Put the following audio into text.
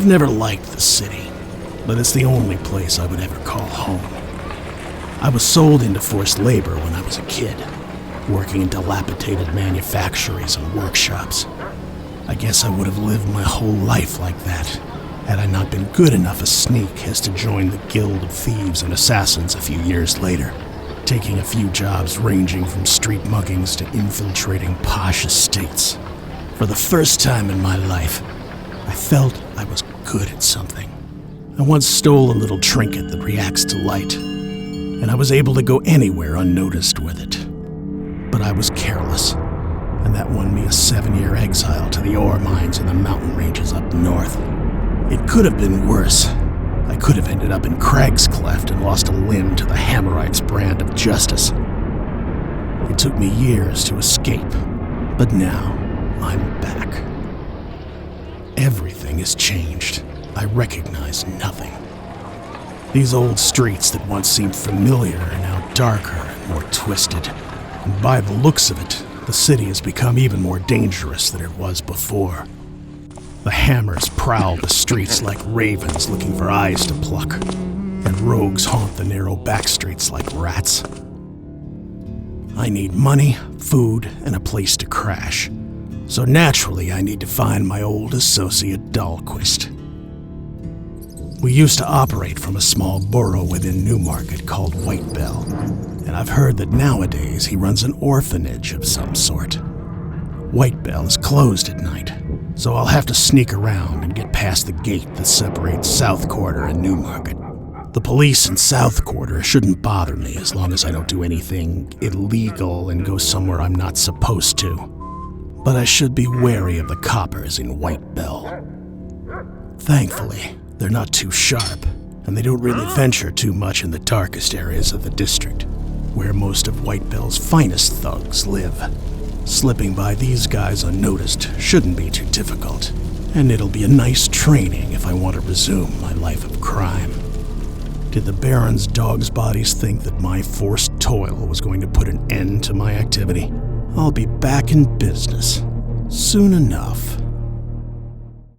I've never liked the city, but it's the only place I would ever call home. I was sold into forced labor when I was a kid, working in dilapidated manufactories and workshops. I guess I would have lived my whole life like that, had I not been good enough a sneak as to join the Guild of Thieves and Assassins a few years later, taking a few jobs ranging from street muggings to infiltrating posh estates. For the first time in my life, I felt I was good at something. I once stole a little trinket that reacts to light, and I was able to go anywhere unnoticed with it. But I was careless, and that won me a 7-year exile to the ore mines in the mountain ranges up north. It could have been worse. I could have ended up in Craig's Cleft and lost a limb to the Hammerites' brand of justice. It took me years to escape, but now I'm back. Everything has changed. I recognize nothing. These old streets that once seemed familiar are now darker and more twisted. And by the looks of it, the city has become even more dangerous than it was before. The hammers prowl the streets like ravens looking for eyes to pluck, and rogues haunt the narrow back streets like rats. I need money, food, and a place to crash. So naturally, I need to find my old associate Dahlquist. We used to operate from a small borough within Newmarket called White Bell, and I've heard that nowadays he runs an orphanage of some sort. White Bell is closed at night, so I'll have to sneak around and get past the gate that separates South Quarter and Newmarket. The police in South Quarter shouldn't bother me as long as I don't do anything illegal and go somewhere I'm not supposed to. But I should be wary of the coppers in White Bell. Thankfully, they're not too sharp, and they don't really venture too much in the darkest areas of the district, where most of White Bell's finest thugs live. Slipping by these guys unnoticed shouldn't be too difficult, and it'll be a nice training if I want to resume my life of crime. Did the Baron's dog's bodies think that my forced toil was going to put an end to my activity? I'll be back in business soon enough.